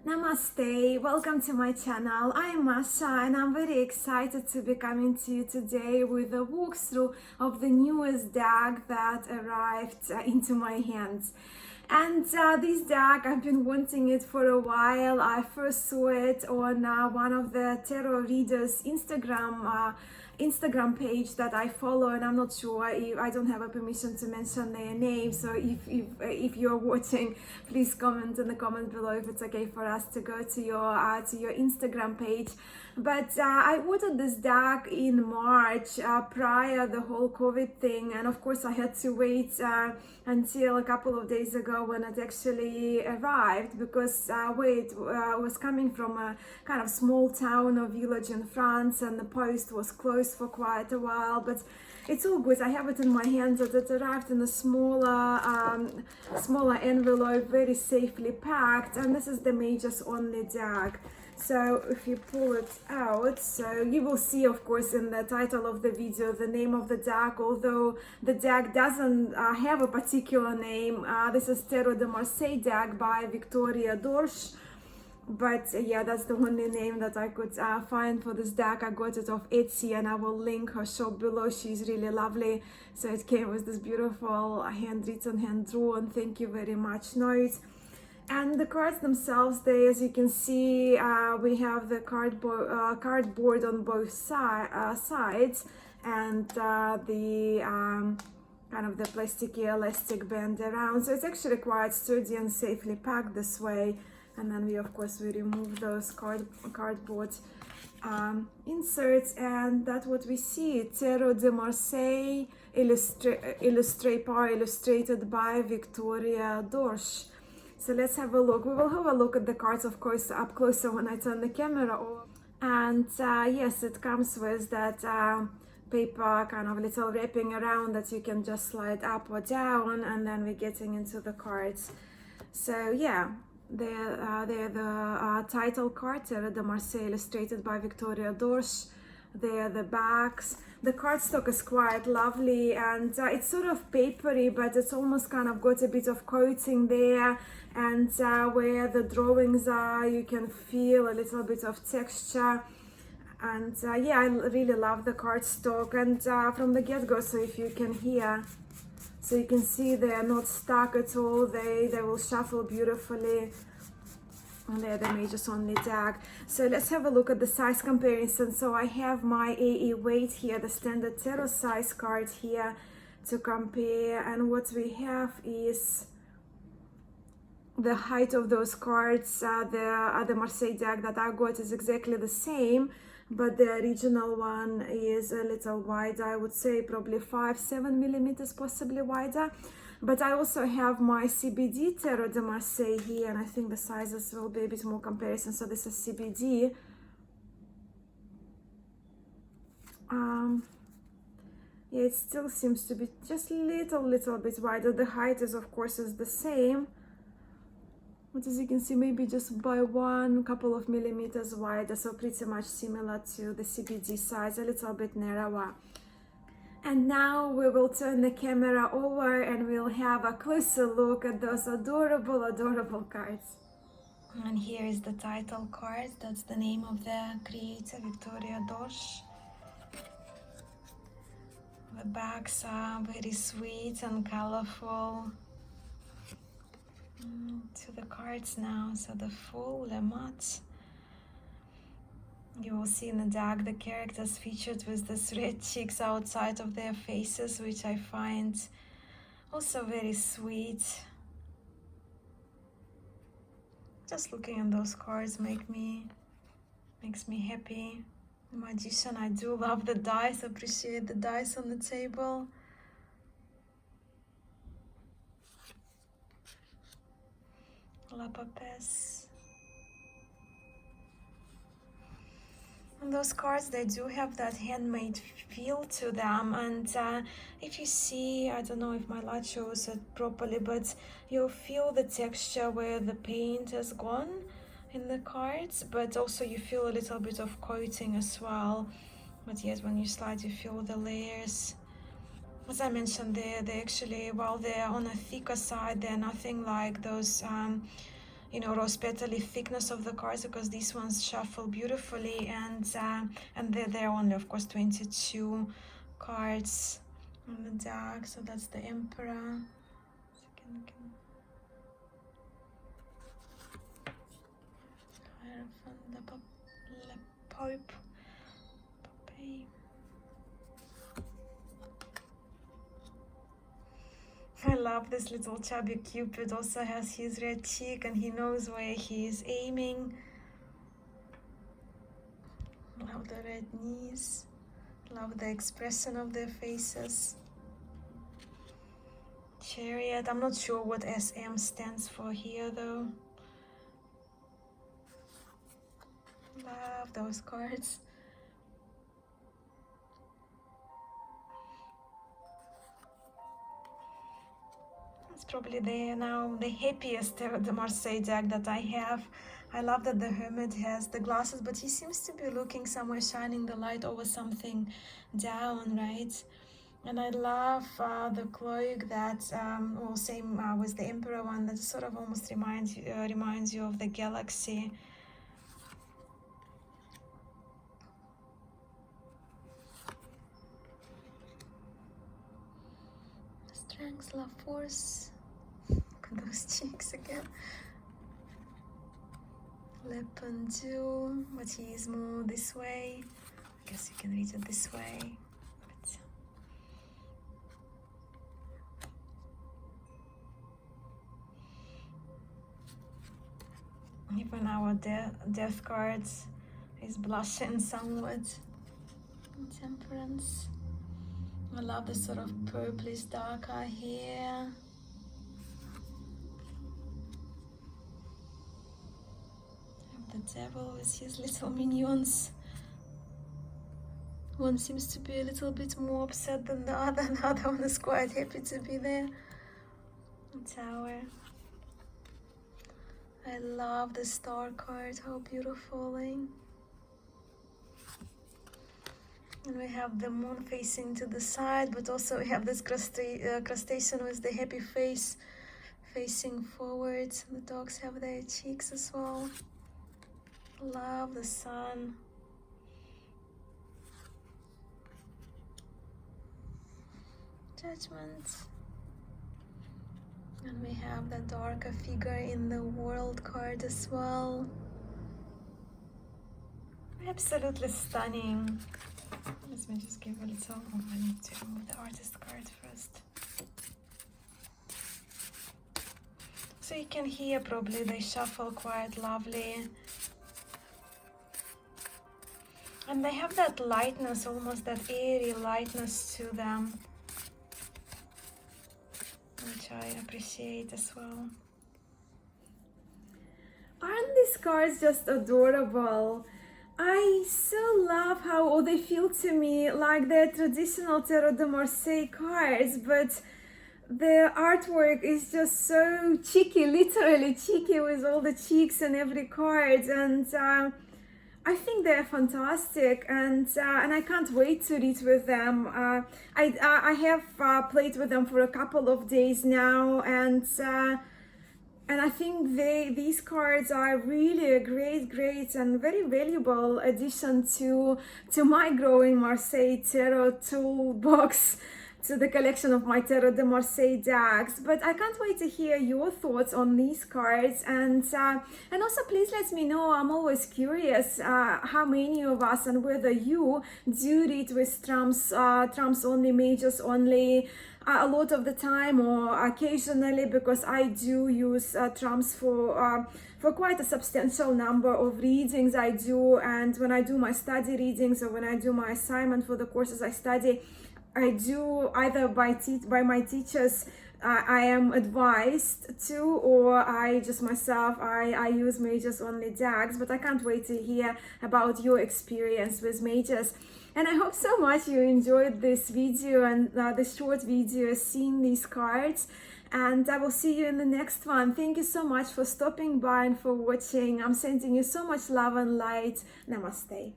Namaste, welcome to my channel. I'm Masha and I'm very excited to be coming to you today with a walkthrough of the newest deck that arrived into my hands. And this deck, I've been wanting it for a while. I first saw it on one of the tarot readers' Instagram page that I follow, and I'm not sure if I don't have a permission to mention their name. So if you're watching, please comment in the comment below if it's okay for us to go to your Instagram page. But I ordered this deck in March prior the whole COVID thing, and of course I had to wait until a couple of days ago when it actually arrived, because where it was coming from a kind of small town or village in France, and the post was closed for quite a while, but it's all good. I have it in my hands. It arrived in a smaller envelope, very safely packed, and this is the Mages Only deck. So if you pull it out, so you will see, of course, in the title of the video, the name of the deck, although the deck doesn't have a particular name. This is Tarot de Marseille deck by Victoria Dorche. But yeah, that's the only name that I could find for this deck. I got it off Etsy, and I will link her shop below. She's really lovely. So it came with this beautiful handwritten, hand-drawn, thank you very much note. And the cards themselves, they, as you can see, we have the cardboard on both sides, and the kind of the plasticky elastic band around. So it's actually quite sturdy and safely packed this way. And then we remove those cardboard inserts, and that's what we see. Tarot de Marseille, illustrated by Victoria Dorche. So let's have a look. We will have a look at the cards, of course, up closer when I turn the camera on. And yes, it comes with that paper kind of little wrapping around that you can just slide up or down, and then we're getting into the cards. So yeah, they're the title card, Tarot de Marseille, illustrated by Victoria Dorche. They're the backs. The cardstock is quite lovely, and it's sort of papery, but it's almost kind of got a bit of coating there, and where the drawings are, you can feel a little bit of texture. And yeah, I really love the cardstock, and from the get-go, so if you can hear, so you can see they're not stuck at all. They will shuffle beautifully. And they're the Mages Only deck. So let's have a look at the size comparison. So I have my AE weight here, the standard tarot size card here to compare. And what we have is the height of those cards. The Marseille deck that I got is exactly the same, but the original one is a little wider. I would say probably 5-7 millimeters, possibly wider. But I also have my CBD Tarot de Marseille here, and I think the sizes will be a bit more comparison. So this is CBD. Yeah, it still seems to be just little bit wider. The height is, of course, is the same. But as you can see, maybe just by one couple of millimeters wider, so pretty much similar to the CBD size, a little bit narrower. And now we will turn the camera over and we'll have a closer look at those adorable cards. And here is the title card. That's the name of the creator, Victoria Dorche. The backs are very sweet and colorful. To the cards now, so the full, the matte. You will see in the deck the characters featured with these red cheeks outside of their faces, which I find also very sweet. Just looking at those cards makes me happy. The Magician, I do love the dice, appreciate the dice on the table. La Papesse. And those cards, they do have that handmade feel to them, and if you see, I don't know if my light shows it properly, but you'll feel the texture where the paint has gone in the cards, but also you feel a little bit of coating as well. But yes, when you slide, you feel the layers. As I mentioned, they actually, while they're on a thicker side, they're nothing like those you know, rose petally thickness of the cards, because these ones shuffle beautifully, and there are only, of course, 22 cards on the deck. So that's the Emperor. The Pope. I love this little chubby Cupid. Also has his red cheek, and he knows where he is aiming. Love the red knees. Love the expression of their faces. Chariot. I'm not sure what SM stands for here though. Love those cards. It's probably the happiest Tarot de Marseille deck that I have. I love that the Hermit has the glasses, but he seems to be looking somewhere, shining the light over something down, right? And I love the cloak that, same with the Emperor one, that sort of almost reminds you of the galaxy. Strength, love, force. Look at those cheeks again. Le Pendu, but he is more this way. I guess you can read it this way. Even our death cards is blushing somewhat. Temperance. I love this sort of purplish darker here. The devil with his little minions. One seems to be a little bit more upset than the other. The other one is quite happy to be there. The Tower. I love the star card, how beautiful, eh? And we have the moon facing to the side, but also we have this crustacean with the happy face facing forward. The dogs have their cheeks as well. Love the sun. Judgment. And we have the darker figure in the World card as well. Absolutely stunning. Let me just give a little. Oh, I need to remove the artist card first. So you can hear probably they shuffle quite lovely. And they have that lightness, almost that airy lightness to them, which I appreciate as well. Aren't these cards just adorable? I so love how they feel to me like they're traditional Tarot de Marseille cards, but the artwork is just so cheeky, literally cheeky, with all the cheeks and every card, and I think they're fantastic, and I can't wait to read with them. I have played with them for a couple of days now, and I think these cards are really a great and very valuable addition to my growing Marseille Tarot toolbox, to the collection of my Tarot de Marseille decks. But I can't wait to hear your thoughts on these cards, and also please let me know. I'm always curious how many of us, and whether you do read with trumps only, majors only, a lot of the time or occasionally, because I do use trumps for quite a substantial number of readings I do. And when I do my study readings, or when I do my assignment for the courses I study, I do either by my teachers I am advised to, or I just myself I use majors only decks. But I can't wait to hear about your experience with majors. And I hope so much you enjoyed this video and this short video seeing these cards. And I will see you in the next one. Thank you so much for stopping by and for watching. I'm sending you so much love and light. Namaste.